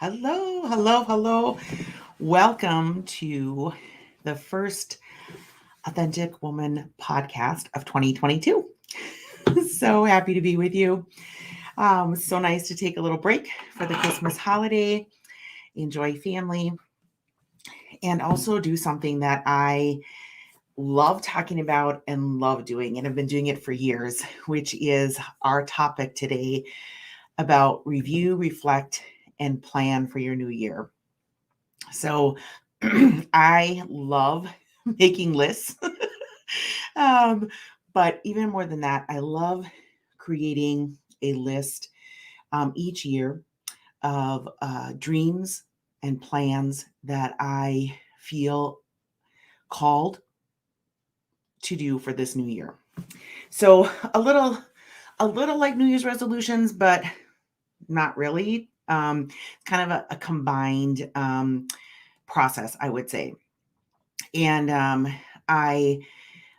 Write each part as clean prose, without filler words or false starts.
Hello, hello, hello. Welcome to the first Authentic Woman podcast of 2022. So happy to be with you. So nice to take a little break for the Christmas holiday, enjoy family, and also do something that I love talking about and love doing, and I've been doing it for years, which is our topic today about review, reflect, and plan for your new year. So I love making lists. um, but even more than that, I love creating a list each year of dreams and plans that I feel called to do for this new year. So a little like New Year's resolutions, but not really. Kind of a combined process, I would say. And I,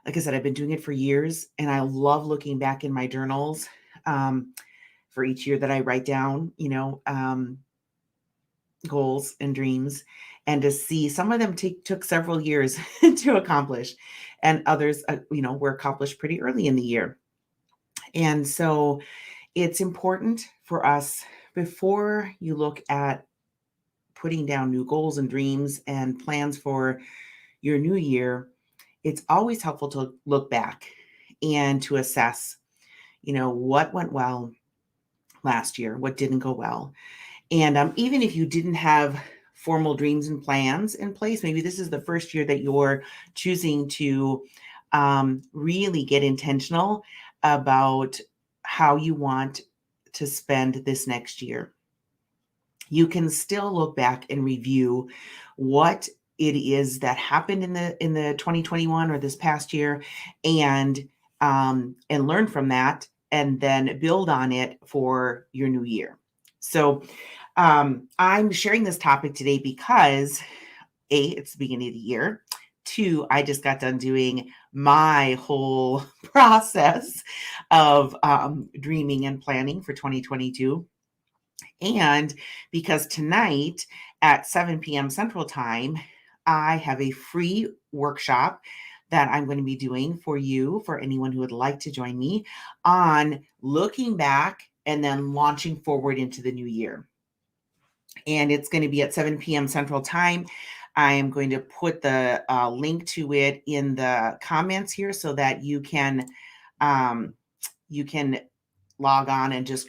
like I said, I've been doing it for years, and I love looking back in my journals for each year that I write down, goals and dreams, and to see some of them took several years to accomplish, and others, were accomplished pretty early in the year. And so it's important for us before you look at putting down new goals and dreams and plans for your new year, it's always helpful to look back and to assess, what went well last year, what didn't go well. And even if you didn't have formal dreams and plans in place, maybe this is the first year that you're choosing to really get intentional about how you want to spend this next year. You can still look back and review what it is that happened in the 2021 or this past year, and learn from that, and then build on it for your new year. So I'm sharing this topic today because A, it's the beginning of the year. Two, I just got done doing my whole process of dreaming and planning for 2022. And because tonight at 7 p.m. Central Time, I have a free workshop that I'm going to be doing for you, for anyone who would like to join me, on looking back and then launching forward into the new year. And it's going to be at 7 p.m. Central Time. I am going to put the link to it in the comments here so that um, you can log on and just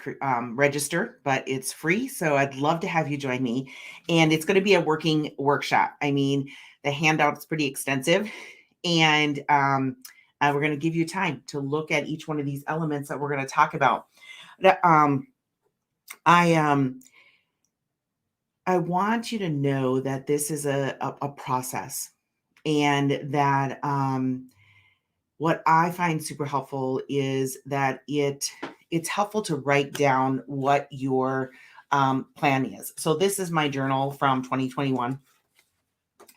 register, but it's free. So I'd love to have you join me. And it's going to be a working workshop. I mean, the handout is pretty extensive, and we're going to give you time to look at each one of these elements that we're going to talk about. I I want you to know that this is a process, and that what I find super helpful is that it's helpful to write down what your plan is. So this is my journal from 2021,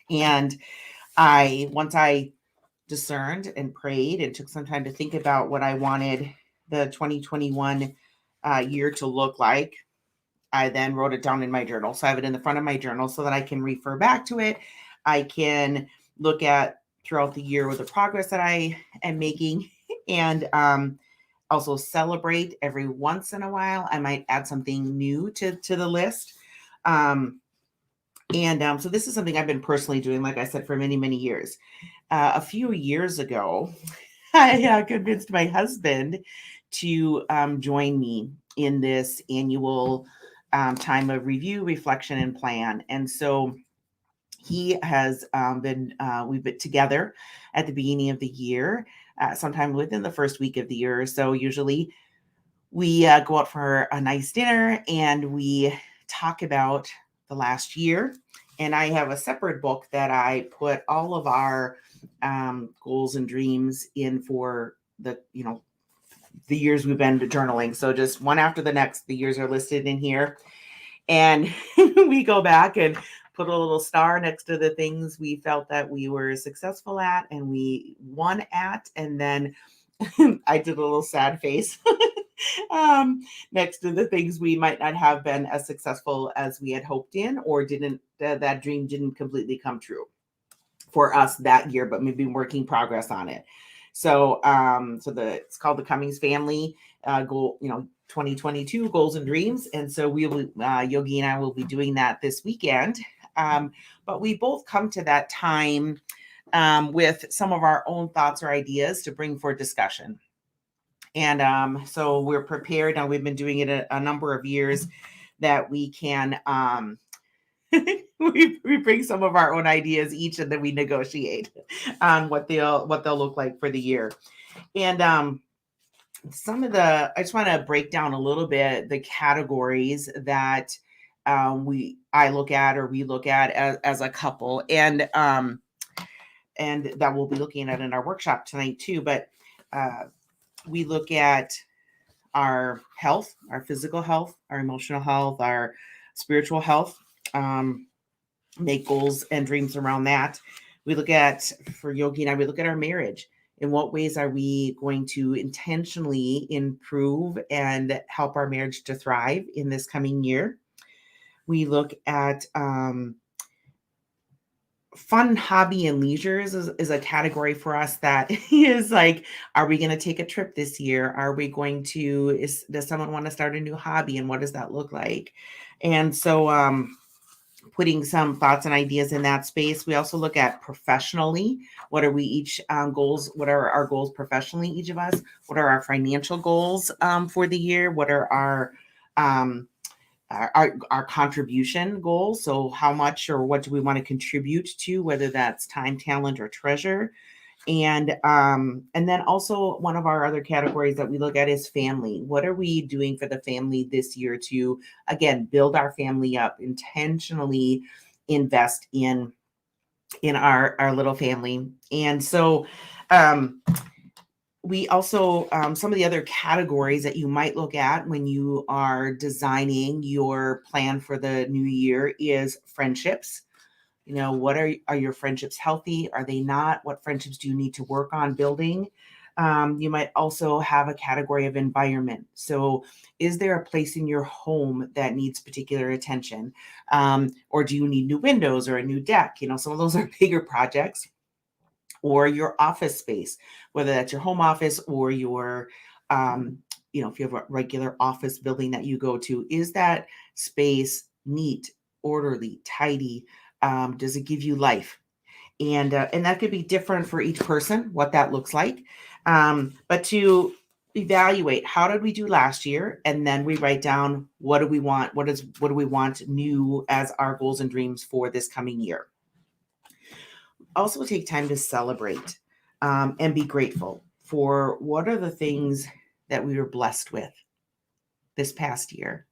and once I discerned and prayed and took some time to think about what I wanted the 2021 year to look like, I then wrote it down in my journal. So I have it in the front of my journal so that I can refer back to it. I can look at throughout the year with the progress that I am making, and also celebrate every once in a while. I might add something new to the list. So this is something I've been personally doing, like I said, for many, many years. A few years ago, I convinced my husband to join me in this annual time of review, reflection, and plan. And so he has we've been together at the beginning of the year, sometime within the first week of the year or so. Usually we go out for a nice dinner and we talk about the last year. And I have a separate book that I put all of our goals and dreams in for the years we've been journaling. So just one after the next, the years are listed in here. And we go back and put a little star next to the things we felt that we were successful at and we won at. And then I did a little sad face um, next to the things we might not have been as successful as we had hoped in, or didn't that dream didn't completely come true for us that year, but we've been working progress on it. So, it's called the Cummings Family Goal, 2022 Goals and Dreams, and so we will, Yogi and I will be doing that this weekend. But we both come to that time with some of our own thoughts or ideas to bring for discussion. And so we're prepared, and we've been doing it a number of years, that we can we bring some of our own ideas each, and then we negotiate on what they'll look like for the year. And I just want to break down a little bit the categories that I look at, or we look at as a couple, and that we'll be looking at in our workshop tonight too. But we look at our health, our physical health, our emotional health, our spiritual health, make goals and dreams around that. We look at, for Yogi and I, we look at our marriage. In what ways are we going to intentionally improve and help our marriage to thrive in this coming year? We look at fun, hobby, and leisures is a category for us that is like, are we going to take a trip this year? Are we going to, does someone want to start a new hobby, and what does that look like? And so putting some thoughts and ideas in that space. We also look at professionally. What are we each goals? What are our goals professionally, each of us? What are our financial goals for the year? What are our contribution goals? So how much or what do we want to contribute to, whether that's time, talent, or treasure? And then also one of our other categories that we look at is family. What are we doing for the family this year to, again, build our family up, intentionally invest in our little family? And so we also, some of the other categories that you might look at when you are designing your plan for the new year is friendships. What are your friendships healthy? Are they not? What friendships do you need to work on building? You might also have a category of environment. So is there a place in your home that needs particular attention? Or do you need new windows or a new deck? Some of those are bigger projects. Or your office space, whether that's your home office or your, if you have a regular office building that you go to, is that space neat, orderly, tidy? Does it give you life? And that could be different for each person, what that looks like. But to evaluate, how did we do last year? And then we write down, what do we want? What do we want new as our goals and dreams for this coming year? Also take time to celebrate and be grateful for what are the things that we were blessed with this past year.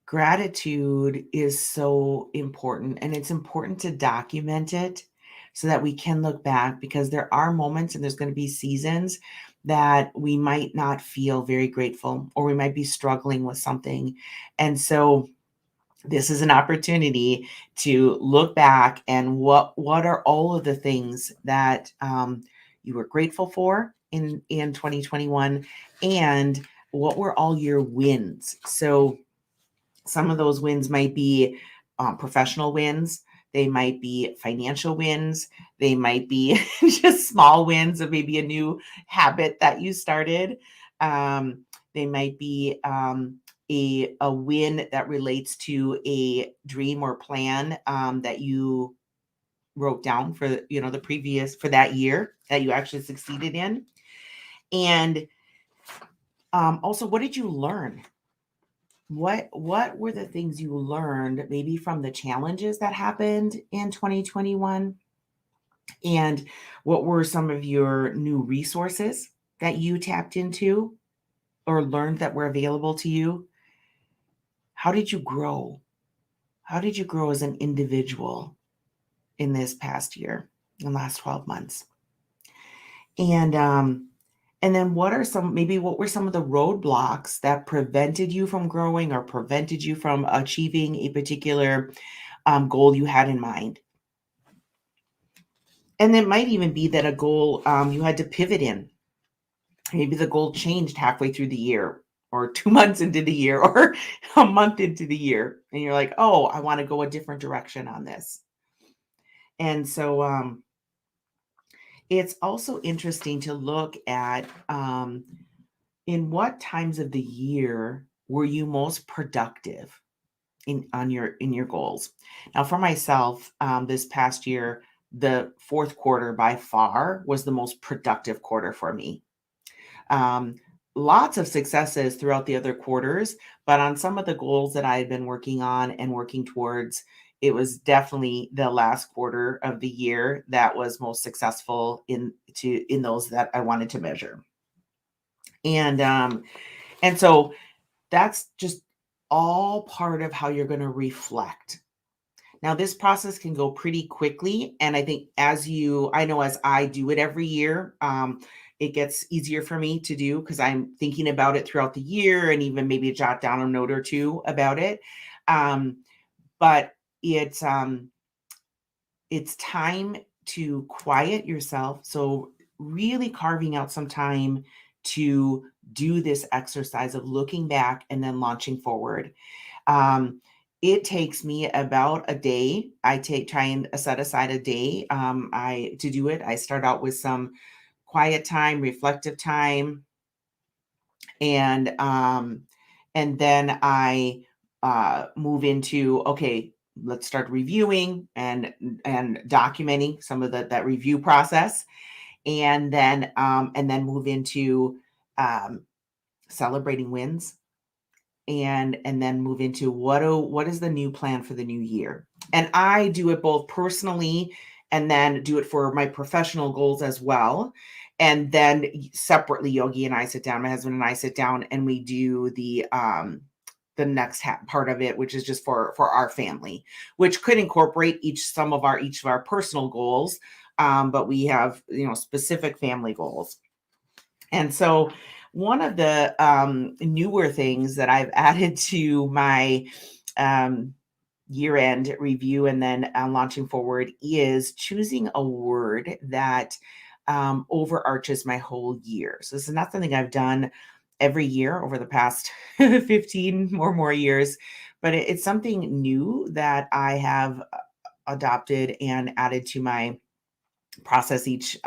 Gratitude is so important, and it's important to document it so that we can look back, because there are moments and there's going to be seasons that we might not feel very grateful, or we might be struggling with something. And so this is an opportunity to look back and what are all of the things that you were grateful for in 2021, and what were all your wins. So some of those wins might be professional wins. They might be financial wins. They might be just small wins of maybe a new habit that you started. They might be a win that relates to a dream or plan that you wrote down for the previous, for that year, that you actually succeeded in. And also, what did you learn? What were the things you learned, maybe from the challenges that happened in 2021? And what were some of your new resources that you tapped into or learned that were available to you? How did you grow? How did you grow as an individual in this past year, in the last 12 months? And then what were some of the roadblocks that prevented you from growing or prevented you from achieving a particular goal you had in mind? And it might even be that a goal you had to pivot in. Maybe the goal changed halfway through the year, or 2 months into the year, or a month into the year. And you're like, oh, I want to go a different direction on this. And so it's also interesting to look at in what times of the year were you most productive in your goals. Now, for myself, this past year, the fourth quarter by far was the most productive quarter for me. Um, Lots of successes throughout the other quarters, but on some of the goals that I had been working on and working towards, it was definitely the last quarter of the year that was most successful in those that I wanted to measure. And so that's just all part of how you're going to reflect. Now, this process can go pretty quickly. And I think I know as I do it every year, it gets easier for me to do because I'm thinking about it throughout the year and even maybe jot down a note or two about it. Um, but it's time to quiet yourself. So really carving out some time to do this exercise of looking back and then launching forward. Um, it takes me about a day. Try and set aside a day I to do it. I start out with some quiet time, reflective time, and then I move into, okay, let's start reviewing and documenting some of that review process, and then move into um, celebrating wins, and then move into what is the new plan for the new year. And I do it both personally and then do it for my professional goals as well. And then separately, Yogi and I sit down, my husband and I sit down, and we do the next part of it, which is just for our family, which could incorporate each of our personal goals, but we have specific family goals. And so one of the newer things that I've added to my year-end review and then launching forward is choosing a word that overarches my whole year. So this is not something I've done every year over the past 15 or more years, but it's something new that I have adopted and added to my process each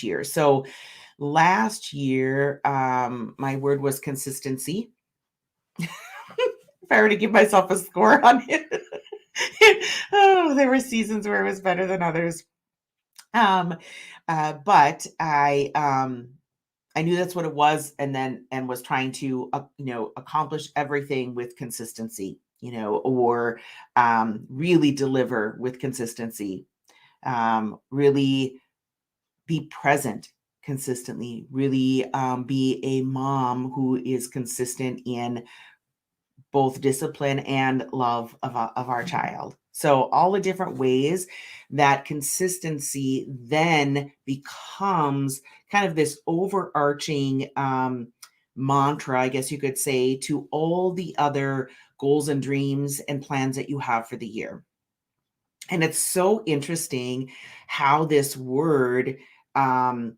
year. So last year, my word was consistency. If I were to give myself a score on it, oh, there were seasons where it was better than others. Um, but I knew that's what it was, and was trying to accomplish everything with consistency, or really deliver with consistency, really be present consistently, really be a mom who is consistent in both discipline and love of our child. So all the different ways that consistency then becomes kind of this overarching mantra, I guess you could say, to all the other goals and dreams and plans that you have for the year. And it's so interesting how this word um,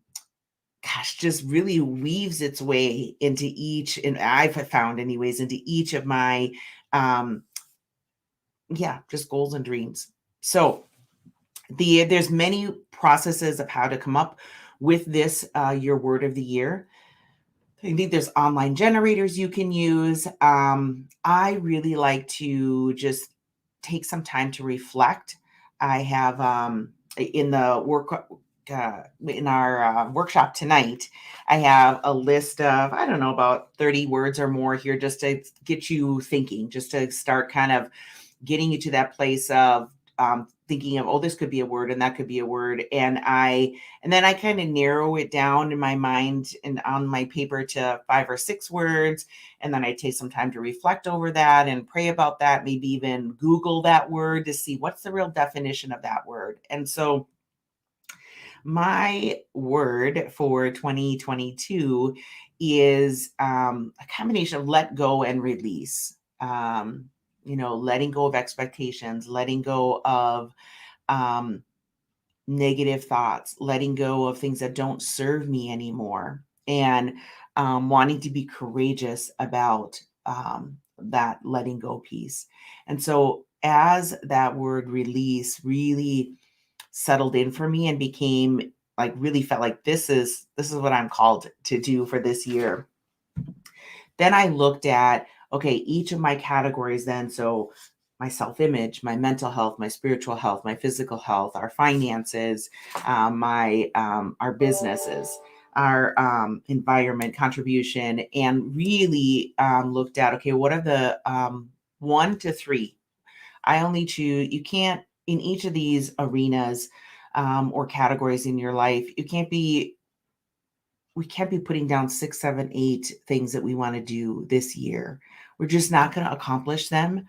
just really weaves its way into each, and I've found anyways, into each of my, um, just goals and dreams. So there's many processes of how to come up with this, your word of the year. I think there's online generators you can use. I really like to just take some time to reflect. I have in the work in our workshop tonight, I have a list of, I don't know, about 30 words or more here, just to get you thinking, just to start kind of getting you to that place of thinking of, oh, this could be a word and that could be a word. And then I kind of narrow it down in my mind and on my paper to 5 or 6 words. And then I take some time to reflect over that and pray about that, maybe even Google that word to see what's the real definition of that word. And so my word for 2022 is a combination of let go and release. Letting go of expectations, letting go of negative thoughts, letting go of things that don't serve me anymore. and wanting to be courageous about that letting go piece. And so as that word release really settled in for me and became like, really felt like this is what I'm called to do for this year, then I looked at, okay, each of my categories then. So my self-image, my mental health, my spiritual health, my physical health, our finances, my our businesses, our environment contribution, and really looked at, okay, what are the 1 to 3? I only choose, you can't, in each of these arenas or categories in your life, we can't be putting down 6, 7, 8 things that we want to do this year. We're just not going to accomplish them.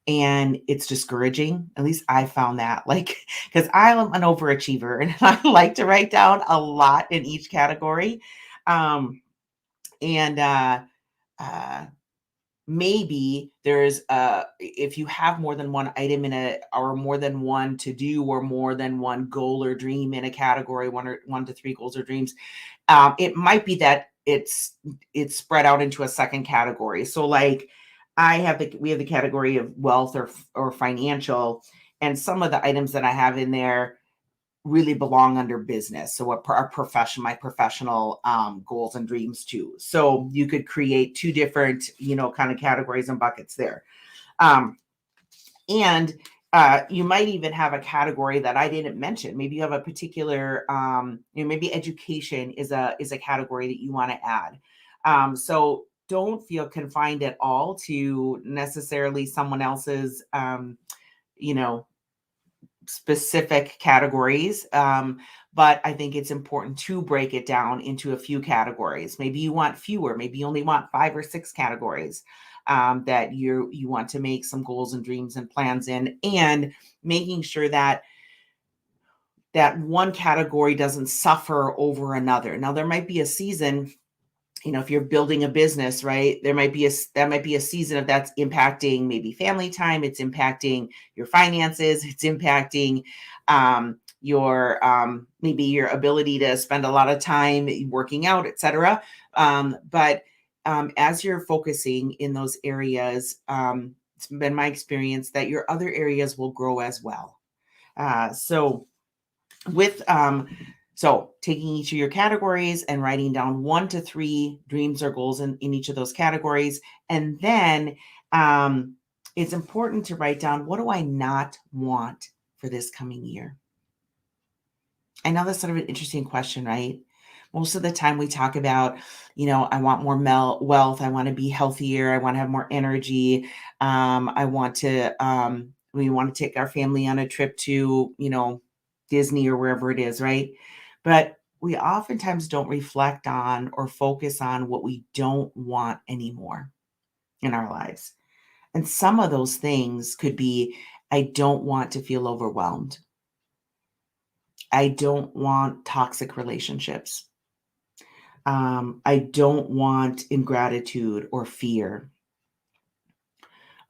And it's discouraging. At least I found that, like, because I'm an overachiever and I like to write down a lot in each category. And maybe there's if you have more than one item in a, or more than one to do, or more than one goal or dream in a category, 1 to 3 goals or dreams, it might be that it's spread out into a second category. So like we have the category of wealth or financial, and some of the items that I have in there really belong under business. So my professional goals and dreams too. So you could create 2 different, kind of categories and buckets there. And you might even have a category that I didn't mention. Maybe you have a particular, maybe education is a category that you want to add. So don't feel confined at all to necessarily someone else's, you know, specific categories. But I think it's important to break it down into a few categories. Maybe you want fewer, maybe you only want 5 or 6 categories that you want to make some goals and dreams and plans in, and making sure that one category doesn't suffer over another. Now, there might be a season, if you're building a business, right, that might be a season of that's impacting maybe family time, it's impacting your finances, it's impacting your maybe your ability to spend a lot of time working out, etc. But as you're focusing in those areas, it's been my experience that your other areas will grow as well. So with so taking each of your categories and writing down 1 to 3 dreams or goals in each of those categories. And then it's important to write down, what do I not want for this coming year? I know that's sort of an interesting question, right? Most of the time we talk about, I want more wealth. I want to be healthier. I want to have more energy. We want to take our family on a trip to, Disney or wherever it is, right? But we oftentimes don't reflect on or focus on what we don't want anymore in our lives. And some of those things could be, I don't want to feel overwhelmed. I don't want toxic relationships. I don't want ingratitude or fear.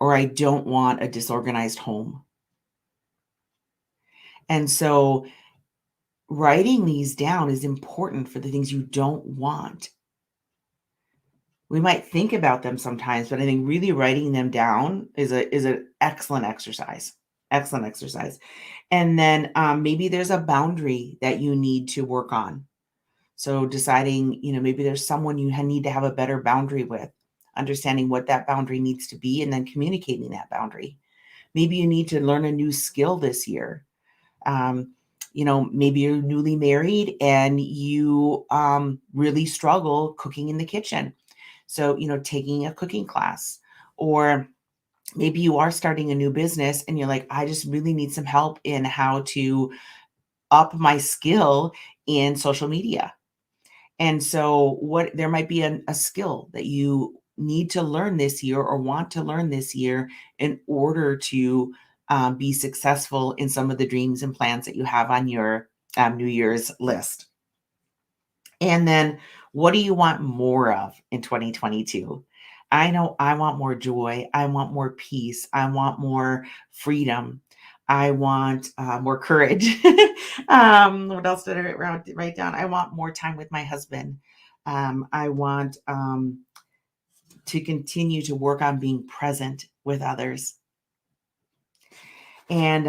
Or I don't want a disorganized home. And so writing these down is important for the things you don't want. We might think about them sometimes, but I think really writing them down is an excellent exercise. Excellent exercise. And then maybe there's a boundary that you need to work on. So deciding, maybe there's someone you need to have a better boundary with, understanding what that boundary needs to be, and then communicating that boundary. Maybe you need to learn a new skill this year. Maybe you're newly married and you really struggle cooking in the kitchen. So, taking a cooking class, or maybe you are starting a new business and you're like, I just really need some help in how to up my skill in social media. And so there might be a skill that you need to learn this year or want to learn this year in order to be successful in some of the dreams and plans that you have on your New Year's list. And then what do you want more of in 2022? I know I want more joy. I want more peace. I want more freedom. I want more courage. What else did I write down? I want more time with my husband. I want to continue to work on being present with others. And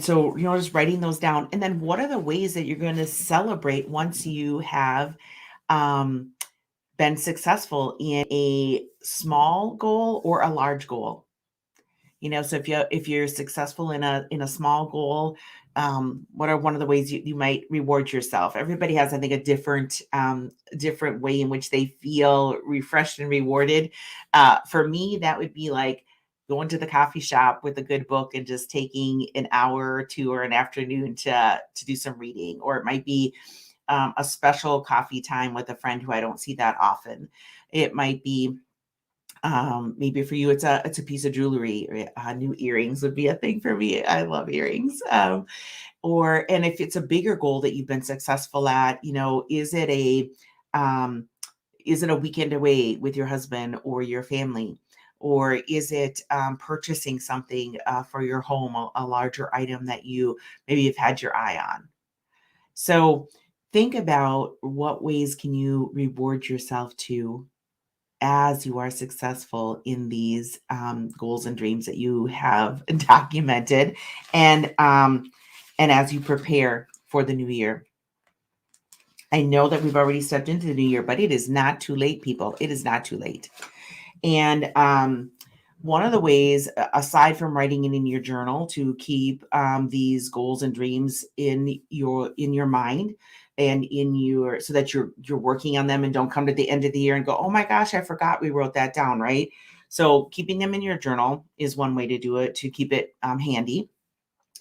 so, just writing those down. And then what are the ways that you're going to celebrate once you have um, been successful in a small goal or a large goal? So if you're successful in a small goal, what are one of the ways you might reward yourself? Everybody has, I think, a different way in which they feel refreshed and rewarded. For me, that would be like going to the coffee shop with a good book and just taking an hour or two or an afternoon to do some reading. Or it might be a special coffee time with a friend who I don't see that often. It might be maybe for you, it's a piece of jewelry. New earrings would be a thing for me. I love earrings. And if it's a bigger goal that you've been successful at, um, is it a weekend away with your husband or your family? Or is it purchasing something for your home, a larger item that you maybe you've had your eye on? So think about what ways can you reward yourself to as you are successful in these goals and dreams that you have documented, and as you prepare for the new year. I know that we've already stepped into the new year, but it is not too late, people. It is not too late. And one of the ways, aside from writing it in your journal to keep these goals and dreams in your mind and so that you're working on them and don't come to the end of the year and go, oh my gosh, I forgot we wrote that down, right? So keeping them in your journal is one way to do it, to keep it handy.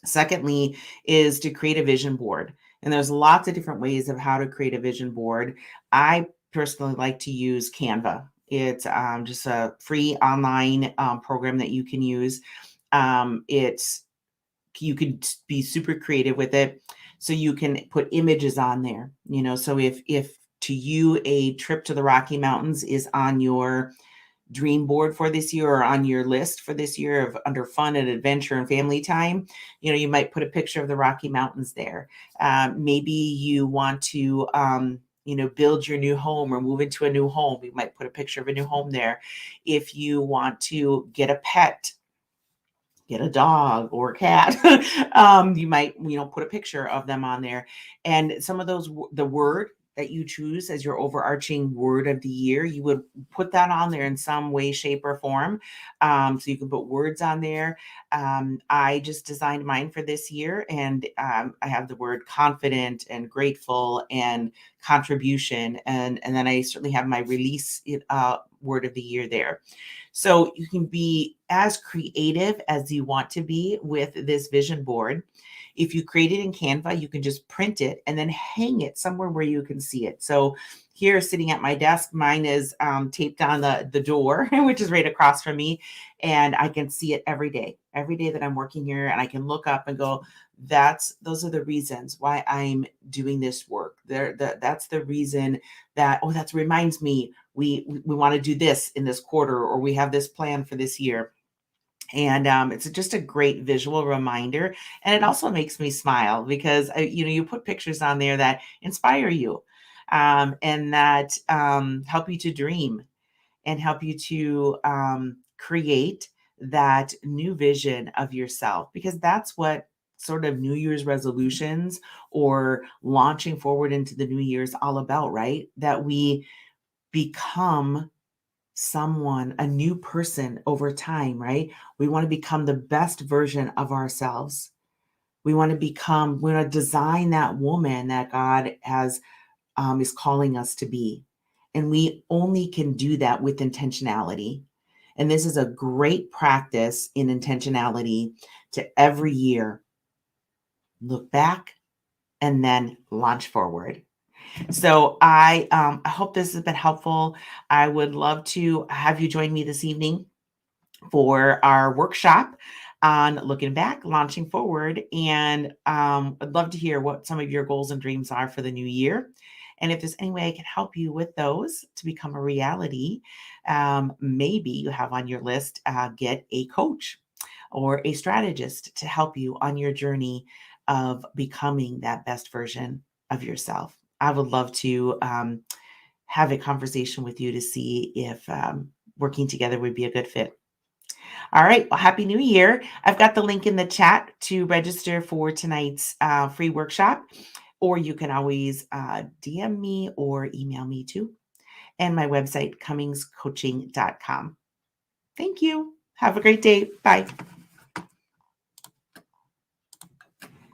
Secondly, is to create a vision board. And there's lots of different ways of how to create a vision board. I personally like to use Canva. It's just a free online program that you can use. You can be super creative with it. So you can put images on there. So if to you a trip to the Rocky Mountains is on your dream board for this year or on your list for this year of under fun and adventure and family time, you might put a picture of the Rocky Mountains there. Maybe you want to, build your new home or move into a new home. You might put a picture of a new home there. If you want to get a pet, get a dog or a cat, you might, put a picture of them on there. And some of those, the word that you choose as your overarching word of the year, you would put that on there in some way, shape, or form. So you can put words on there. I just designed mine for this year, and I have the word confident and grateful and contribution. And then I certainly have my release word of the year there. So you can be as creative as you want to be with this vision board. If you create it in Canva, you can just print it and then hang it somewhere where you can see it. So here, sitting at my desk, mine is taped on the door, which is right across from me. And I can see it every day that I'm working here. And I can look up and go, those are the reasons why I'm doing this work. That's the reason that reminds me we want to do this in this quarter, or we have this plan for this year. And it's just a great visual reminder. And it also makes me smile because, you put pictures on there that inspire you, and that help you to dream and help you to create that new vision of yourself, because that's what sort of New Year's resolutions or launching forward into the new year is all about, right? That we become a new person over time, right? We want to become the best version of ourselves. We want to design that woman that God is calling us to be. And we only can do that with intentionality. And this is a great practice in intentionality to every year look back and then launch forward. So I hope this has been helpful. I would love to have you join me this evening for our workshop on looking back, launching forward. And I'd love to hear what some of your goals and dreams are for the new year. And if there's any way I can help you with those to become a reality, maybe you have on your list, get a coach or a strategist to help you on your journey of becoming that best version of yourself. I would love to have a conversation with you to see if working together would be a good fit. All right. Well, Happy New Year. I've got the link in the chat to register for tonight's free workshop, or you can always DM me or email me too. And my website, cummingscoaching.com. Thank you. Have a great day. Bye.